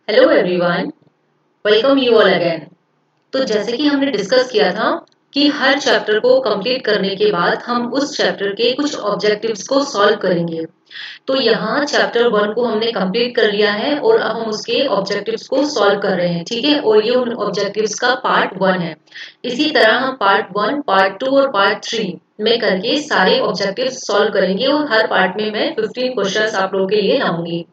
Hello everyone, welcome you all again. तो जैसे कि हमने डिस्कस किया था कि हर चैप्टर को कंप्लीट करने के बाद हम उस चैप्टर के कुछ ऑब्जेक्टिव्स को सॉल्व करेंगे। तो यहाँ चैप्टर 1 को हमने कंप्लीट कर लिया है और अब हम उसके ऑब्जेक्टिव्स को सॉल्व कर रहे हैं, ठीक है। और ये उन ऑब्जेक्टिव्स का पार्ट 1 है। इसी तरह हम पार्ट 1, पार्ट 2 और पार्ट 3 में करके सारे ऑब्जेक्टिव्स सॉल्व करेंगे और हर पार्ट में मैं 15 क्वेश्चंस आप लोगों के लिए लाऊंगी,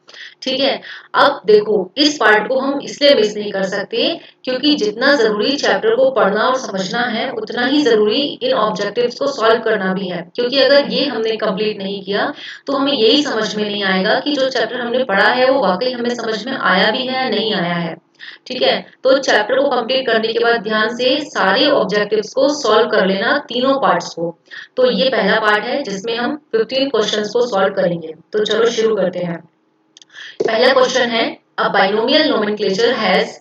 ठीक है। अब देखो, इस पार्ट को हम इसलिए मिस नहीं कर सकते क्योंकि जितना जरूरी चैप्टर को पढ़ना और समझना है उतना ही जरूरी इन ऑब्जेक्टिव्स को सॉल्व करना भी है, क्योंकि अगर ये हमने कंप्लीट नहीं किया तो हमें यही समझ में नहीं आएगा कि जो चैप्टर हमने पढ़ा है वो वाकई हमें समझ में आया भी है या नहीं आया है, ठीक है। तो चैप्टर को कंप्लीट करने के बाद ध्यान से सारे ऑब्जेक्टिव्स को सॉल्व कर लेना, तीनों पार्ट्स को। तो ये पहला पार्ट है जिसमें हम 15 क्वेश्चंस को सॉल्व करेंगे। तो चलो शुरू करते हैं। पहला क्वेश्चन है, a binomial nomenclature has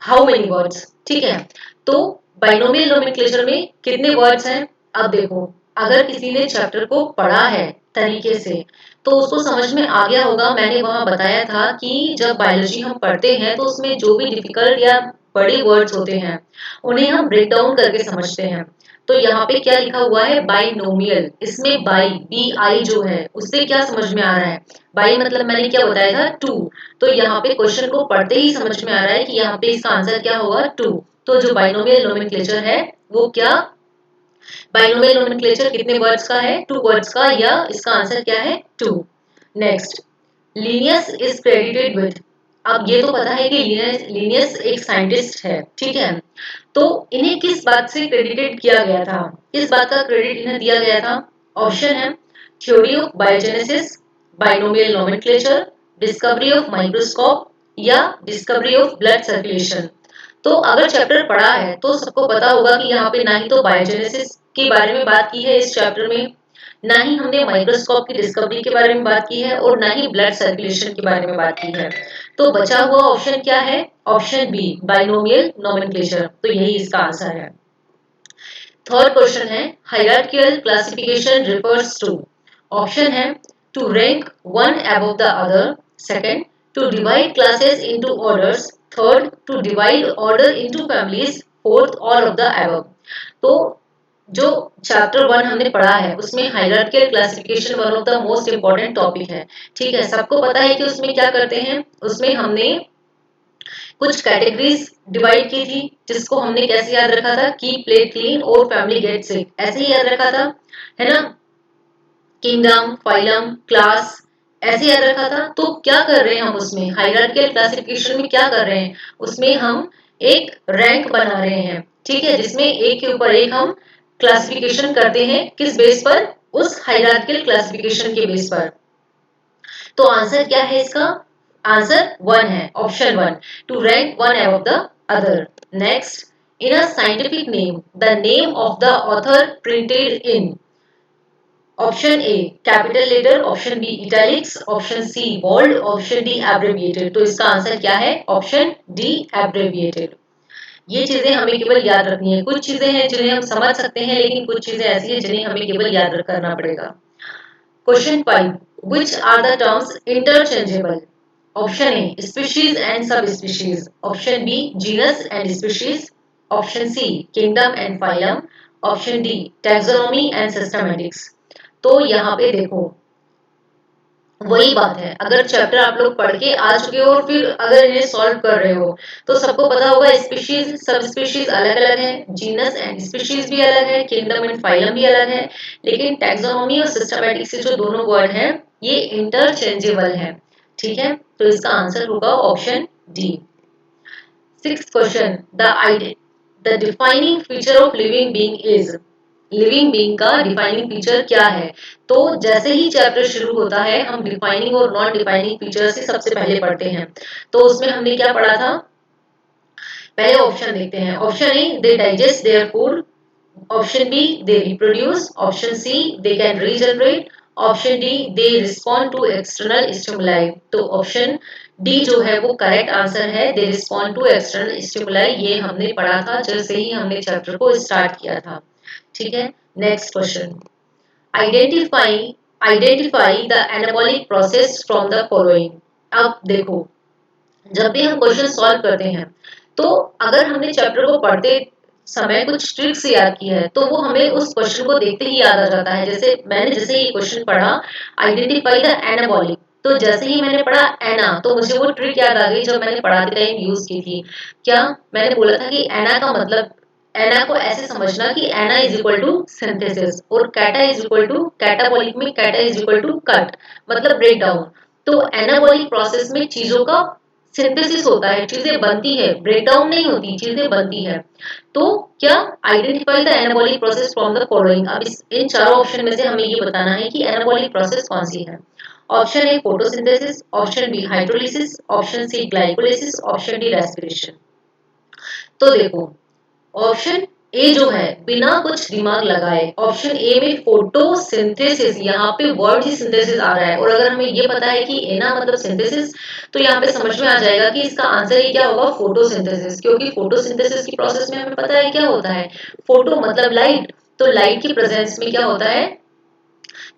how many words, ठीक है। तो बाइनोमियल नोमेनक्लेचर में कितने वर्ड्स हैं? अब देखो, अगर किसी ने चैप्टर को पढ़ा है तरीके से तो उसको समझ में आ गया होगा। मैंने वहां बताया था कि जब बायोलॉजी हम पढ़ते हैं तो उसमें जो भी डिफिकल्ट या बड़े वर्ड्स होते हैं उन्हें हम ब्रेक डाउन करके समझते हैं। तो यहाँ पे क्या लिखा हुआ है? बाइनोमियल। इसमें बाई, बी आई जो है उससे क्या समझ में आ रहा है? बाई मतलब मैंने क्या बताया था? टू। तो यहाँ पे क्वेश्चन को पढ़ते ही समझ में आ रहा है कि यहाँ पे इसका आंसर क्या होगा? टू। तो जो बाइनोमियल नोमेनक्लेचर है वो क्या, बाइनोमियल नोमेनक्लेचर कितने वर्ड्स का है? टू वर्ड्स का, या इसका आंसर क्या है? Two. Next, Linnaeus is credited with. अब ये तो पता है कि लीनियस एक साइंटिस्ट है, ठीक है। तो इन्हें किस बात से क्रेडिटेड किया गया था? किस बात का क्रेडिट इन्हें दिया गया था? ऑप्शन है theory of biogenesis, binomial nomenclature, discovery of microscope, या डिस्कवरी ऑफ ब्लड सर्कुलेशन। तो अगर चैप्टर पढ़ा है तो सबको पता होगा कि यहाँ पे ना ही तो बायोजेनेसिस के बारे में बात की है इस चैप्टर में, ना ही हमने माइक्रोस्कोप की डिस्कवरी के बारे में बात की है, और ना ही ब्लड सर्कुलेशन के बारे में बात की है। तो बचा हुआ ऑप्शन क्या है? Option B, binomial nomenclature. तो यही इसका आंसर है। थर्ड क्वेश्चन है, hierarchical classification refers to. Option है to rank one above the other, second to divide classes into orders, third to divide order into families, fourth all of the above. तो जो chapter 1 हमने पढ़ा है उसमें hierarchical classification one of the most important topic है, ठीक है। सबको पता है कि उसमें क्या करते हैं, उसमें हमने कुछ कैटेगरीज डिवाइड की थी जिसको हमने कैसे याद रखा था? की प्लेट क्लीन और फैमिली गेट सिक, ऐसे ही याद रखा था, है ना। किंगडम, फाइलम, क्लास, ऐसे याद रखा था। तो क्या कर रहे हैं हम उसमें? हायरार्किकल क्लासिफिकेशन में क्या कर रहे हैं? उसमें हम एक रैंक बना रहे हैं, ठीक है, जिसमें एक के ऊपर एक हम क्लासिफिकेशन करते हैं। किस बेस पर? उस हायरार्किकल क्लासिफिकेशन के बेस पर। तो आंसर क्या है इसका? आंसर वन है, option one, to rank one above the other. Next, in a scientific name the name of the author printed in. Option A capital letter, option B italics, option C bold, option D abbreviated. तो इसका answer क्या है? Option D abbreviated. ये चीजें हमें केवल याद रखनी है। कुछ चीजें हैं जिन्हें हम समझ सकते हैं, लेकिन कुछ चीजें ऐसी हैं जिन्हें हमें केवल याद करना पड़ेगा। Question 5. Which are the terms interchangeable? Option A, species and subspecies. Option B, genus and species. Option C, kingdom and phylum. Option D, taxonomy and systematics. तो यहाँ पे देखो, वही बात है, अगर चैप्टर आप लोग पढ़ के आ चुके हो और फिर अगर इन्हें सॉल्व कर रहे हो तो सबको पता होगा स्पीशीज सब स्पीशीज अलग अलग है, जीनस एंड स्पीशीज भी अलग है, किंगडम एंड फाइलम भी अलग है, लेकिन टैक्सोनॉमी और सिस्टमैटिक से जो दोनों वर्ड हैं ये इंटरचेंजेबल है, ठीक है। तो इसका आंसर होगा option D. Sixth question, the defining feature of living being is. Living being का डिफाइनिंग फीचर क्या है? तो जैसे ही चैप्टर शुरू होता है हम डिफाइनिंग और नॉन डिफाइनिंग फीचर से सबसे पहले पढ़ते हैं। तो उसमें हमने क्या पढ़ा था? पहले ऑप्शन देखते हैं। Option A, they digest their food. Option B, they reproduce. Option C, they can regenerate. Option D, they respond to external stimuli. तो ऑप्शन डी जो है वो करेक्ट आंसर है, they respond to external stimuli. ये हमने पढ़ा था जैसे ही हमने चैप्टर को स्टार्ट किया था, ठीक है। Next question, identify identify the anabolic process from the following. अब देखो, जब भी हम क्वेश्चन सॉल्व करते हैं तो अगर हमने चैप्टर को पढ़ते समय कुछ ट्रिक्स याद की है तो वो हमें उस क्वेश्चन को देखते ही याद आ जाता है। जैसे ये क्वेश्चन पढ़ा, आइडेंटिफाई द एनाबॉलिक, तो जैसे ही मैंने पढ़ा एना तो मुझे वो ट्रिक याद आ गई जो मैंने पढ़ाते टाइम यूज की थी। क्या मैंने बोला था कि एना का मतलब, एना को ऐसे समझना कि एना इज इक्वल टू सिंथेसिस और कैटा इज इक्वल टू, कैटाबॉलिक में कैटा इज इक्वल टू कट, मतलब ब्रेक डाउन। तो एनाबॉलिक प्रोसेस में चीजों का सिंथेसिस होता है, चीजें बनती है, ब्रेक डाउन नहीं होती, चीजें बनती है। तो क्या, identify the anabolic process from the following. अब इन चारों ऑप्शन में से हमें ये बताना है कि एनाबॉलिक प्रोसेस कौन सी है। Option A photosynthesis, option B hydrolysis, option C glycolysis, option D respiration. तो देखो, ऑप्शन ए जो है बिना कुछ दिमाग लगाए, ऑप्शन ए में फोटोसिंथेसिस, यहाँ पे वर्ड ही सिंथेसिस आ रहा है और अगर हमें ये पता है कि एना मतलब सिंथेसिस तो यहाँ पे समझ में आ जाएगा कि इसका आंसर ही क्या होगा, फोटोसिंथेसिस। क्योंकि फोटोसिंथेसिस की प्रोसेस में हमें पता है क्या होता है, फोटो मतलब लाइट, तो लाइट की प्रेजेंस में क्या होता है,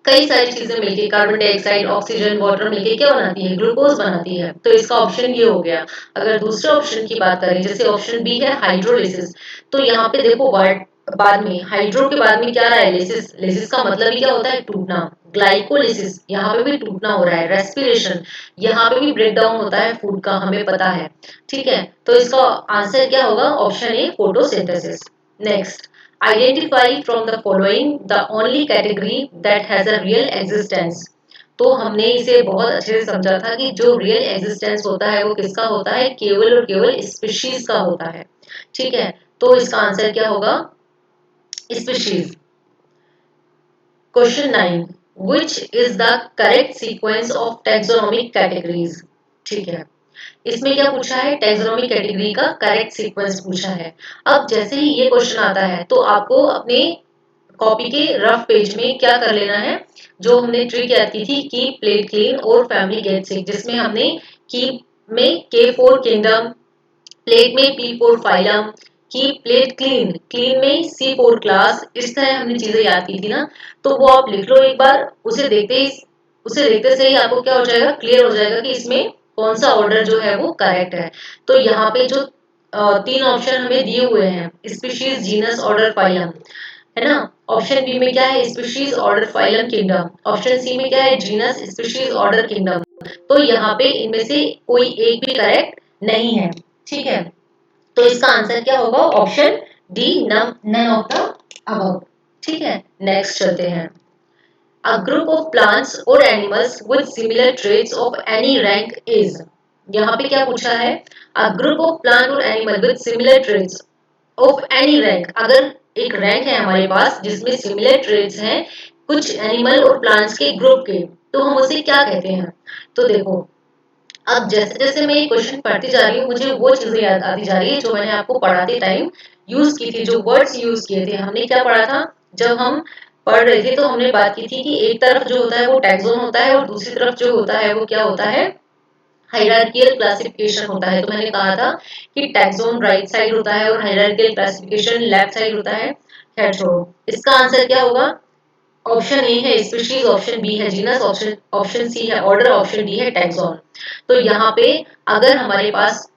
कई सारी चीजें मिलके, कार्बन डाइऑक्साइड, ऑक्सीजन, वाटर मिलके क्या बनाती है, ग्लूकोज बनाती है। तो इसका ऑप्शन ये हो गया। अगर दूसरे ऑप्शन की बात करें, जैसे ऑप्शन बी है हाइड्रोलिसिस, तो यहाँ पे देखो वर्ड बाद में हाइड्रो के बाद में क्या आ रहा है, लिसिस। लिसिस का मतलब ही क्या होता है, टूटना। ग्लाइकोलिसिस, यहाँ पे भी टूटना हो रहा है। रेस्पिरेशन, यहाँ पे भी ब्रेक डाउन होता है फूड का, हमें पता है। ठीक है, तो इसका आंसर क्या होगा, option A photosynthesis. Next, identify from the following the only category that has a real existence. तो हमने इसे बहुत अच्छे से समझा था कि जो रियल एग्जिस्टेंस होता है वो किसका होता है, केवल और केवल स्पीशीज का होता है। ठीक है, तो इसका आंसर क्या होगा, species. Question 9, which is the correct sequence of taxonomic categories। ठीक है, इसमें क्या पूछा है, टैक्सोनॉमी कैटेगरी का करेक्ट सीक्वेंस पूछा है। अब जैसे ही ये क्वेश्चन आता है तो आपको अपने कॉपी के रफ पेज में क्या कर लेना है, जो हमने ट्रिक याद की थी की प्लेट क्लीन और फैमिली गेट सिक, जिसमें हमने की में के फोर किंगडम, प्लेट में पी फोर फाइलम, की प्लेट क्लीन, क्लीन में सी फोर क्लास, इस तरह हमने चीजें याद की थी ना। तो वो आप लिख लो एक बार, उसे देखते से ही आपको क्या हो जाएगा, क्लियर हो जाएगा कि इसमें कौन सा ऑर्डर जो है वो करेक्ट है। तो यहाँ पे जो तीन ऑप्शन हमें दिए हुए हैं, स्पीशीज, जीनस, ऑर्डर, फाइलम, है ना। ऑप्शन बी में क्या है, species, order, phylum, kingdom. Option C में क्या है, जीनस, स्पीशीज, ऑर्डर, किंगडम। तो यहाँ पे इनमें से कोई एक भी करेक्ट नहीं है। ठीक है, तो इसका आंसर क्या होगा, option D, none of the above. ठीक है, नेक्स्ट चलते हैं। A group of plants or animals with similar traits of any rank is। यहाँ पे क्या पूछा है, A group of plant or animal with similar traits of any rank। अगर एक रैंक है हमारे पास जिसमें सिमिलर ट्रेड्स हैं कुछ एनिमल और प्लांट्स के ग्रुप के, तो हम उसे क्या कहते हैं। तो देखो, अब जैसे जैसे मैं ये क्वेश्चन पढ़ती जा रही हूँ मुझे वो चीजें याद आती जा रही है जो मैंने आपको पढ़ाते टाइम यूज की थी, जो वर्ड्स यूज किए थे। हमने क्या पढ़ा था, जब हम पढ़ रहे थे तो हमने बात की थी कि एक तरफ जो होता है वो टैक्सोन होता है और दूसरी तरफ जो होता है वो क्या होता है, हायरार्कियल क्लासिफिकेशन होता है। तो मैंने कहा था कि टैक्सोन राइट साइड होता है और हायरार्कियल क्लासिफिकेशन लेफ्ट साइड होता है। खैर छोड़ो, इसका आंसर क्या होगा, ऑप्शन ए है स्पीशीज, ऑप्शन बी है जीनस, ऑप्शन ऑप्शन सी है ऑर्डर, ऑप्शन डी है टैक्सोन। तो यहाँ पे अगर हमारे पास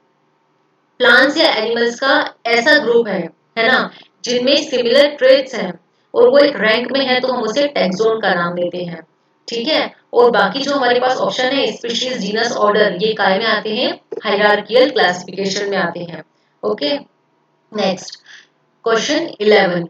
प्लांट्स या एनिमल्स का ऐसा ग्रुप है ना, जिनमें सिमिलर ट्रेट्स हैं और वो एक रैंक में है तो हम उसे टैक्सोन का नाम देते हैं। ठीक है, और बाकी जो हमारे पास ऑप्शन है स्पीशीज, जीनस, ऑर्डर, ये काय में आते हैं, हायरार्कियल क्लासिफिकेशन में आते हैं। Okay, next, question 11,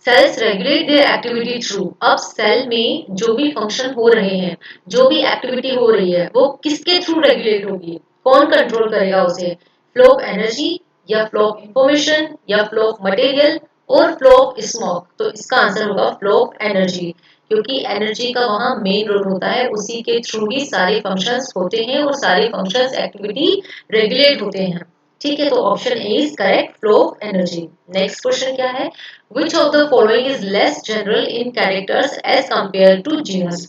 cells regulate their activity through. अब सेल में जो भी फंक्शन हो रहे हैं, जो भी एक्टिविटी हो रही है वो किसके थ्रू रेगुलेट होगी, कौन कंट्रोल करेगा उसे, फ्लो ऑफ एनर्जी या फ्लो ऑफ इंफॉर्मेशन या फ्लो ऑफ मटेरियल और फ्लो ऑफ स्मोक। तो इसका आंसर होगा फ्लो ऑफ एनर्जी, क्योंकि एनर्जी का वहां मेन रोल होता है, उसी के थ्रू ही सारे फंक्शंस होते हैं और सारे फंक्शंस एक्टिविटी रेगुलेट होते हैं। ठीक है, तो option A is correct, flow of energy. Next question क्या है, which of the following is less general in characters as compared to genus।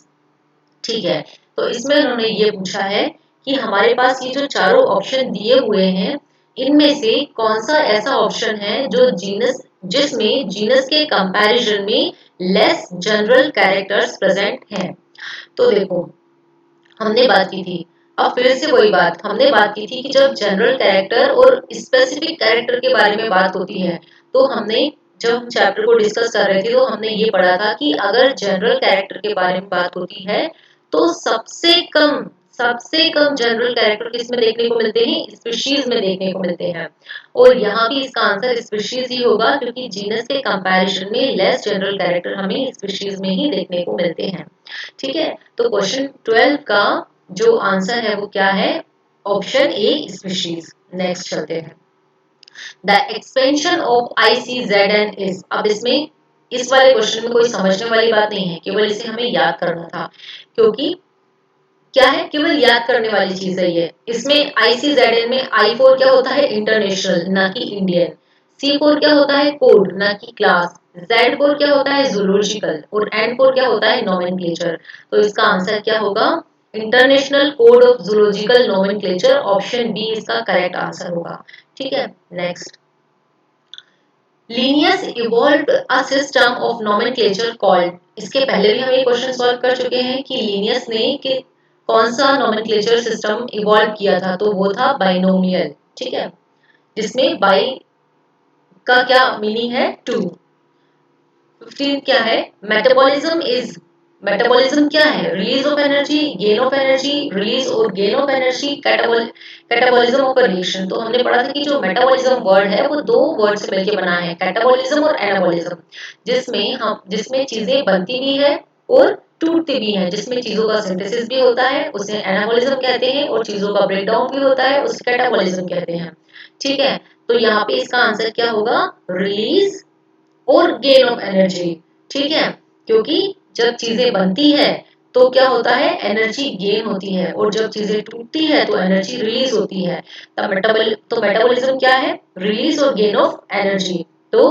ठीक है, तो इसमें उन्होंने ये पूछा है कि हमारे पास ये जो चारों ऑप्शन दिए हुए हैं इनमें से कौन सा ऐसा ऑप्शन है जो जीनस, जिसमें जीनस के कंपैरिजन में लेस जनरल कैरेक्टर्स प्रेजेंट हैं। तो देखो, हमने बात की थी अब फिर से वही बात हमने बात की थी कि जब जनरल कैरेक्टर और स्पेसिफिक कैरेक्टर के बारे में बात होती है तो हमने जब हम चैप्टर को डिस्कस कर रहे थे तो हमने ये पढ़ा था कि अगर जनरल कैरेक्टर के बारे में बात होती है तो सबसे कम जनरल कैरेक्टर किसमें देखने को मिलते हैं, स्पीशीज में देखने को मिलते हैं। और यहाँ भी इसका आंसर स्पीशीज ही होगा क्योंकि जीनस के कंपैरिजन में लेस जनरल कैरेक्टर हमें स्पीशीज में ही देखने को मिलते हैं। ठीक है, तो क्वेश्चन 12 का जो आंसर है वो क्या है, ऑप्शन ए स्पीशीज। नेक्स्ट चलते हैं। The expansion of ICZN is, अब इसमें इस वाले क्वेश्चन में कोई समझने वाली बात नहीं है, केवल इसे हमें याद करना था क्योंकि क्या है, केवल याद करने वाली चीज है ये। इसमें ICZN में I4 क्या होता है, इंटरनेशनल ना कि इंडियन, C4 क्या होता है, कोड ना कि क्लास, Z4 क्या होता है, जूलॉजिकल, और N4 क्या होता है, नोमेनक्लेचर। तो इसका आंसर क्या होगा, international code of zoological nomenclature, option B इसका करेक्ट आंसर होगा। ठीक है, next. Linnaeus evolved a system of nomenclature called, इसके पहले भी हम ये क्वेश्चन सॉल्व कर चुके हैं कि लीनियस ने कि कौन सा नोमेनक्लेचर सिस्टम इवॉल्व किया था, तो वो था बाइनोमियल। ठीक है, जिसमें बाई का क्या मीनिंग है, टू। 15 क्या है, मेटाबॉलिज्म इज, मेटाबॉलिज्म क्या है, release of energy, gain of energy, release और gain of energy, catabolism of reaction. तो हमने पढ़ा था कि जो मेटाबॉलिज्म वर्ड है वो दो वर्ड से मिलकर बना है, कैटाबॉलिज्म और एनाबॉलिज्म, जिसमें चीजें बनती भी है और टूटती भी है, जिसमें चीजों का सिंथेसिस भी होता है उसे एनाबॉलिज्म कहते हैं, और चीजों का ब्रेकडाउन भी होता है उसे कैटाबॉलिज्म कहते हैं। ठीक है, तो यहाँ पे इसका आंसर क्या होगा, रिलीज और गेन ऑफ एनर्जी। ठीक है, क्योंकि जब चीजें बनती है तो क्या होता है, एनर्जी गेन होती है, और जब चीजें टूटती है तो एनर्जी रिलीज होती है। तो मेटाबॉलिज्म क्या है, रिलीज और गेन ऑफ एनर्जी। तो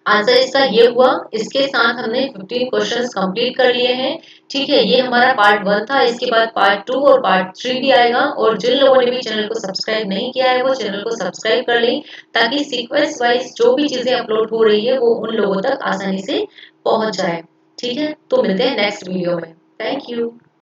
आंसर इसका ये हुआ। इसके साथ हमने 15 क्वेश्चंस कंप्लीट कर लिए हैं। ठीक है, ये हमारा पार्ट 1 था। इसके बाद पार्ट 2 और पार्ट 3 भी आएगा, और जिन लोगों ने भी चैनल को सब्सक्राइब नहीं किया है वो चैनल को सब्सक्राइब कर लें, ताकि सीक्वेंस वाइज जो भी चीजें अपलोड हो रही है वो उन लोगों तक आसानी से पहुंच जाए। ठीक है, तो मिलते हैं नेक्स्ट वीडियो में। Thank you.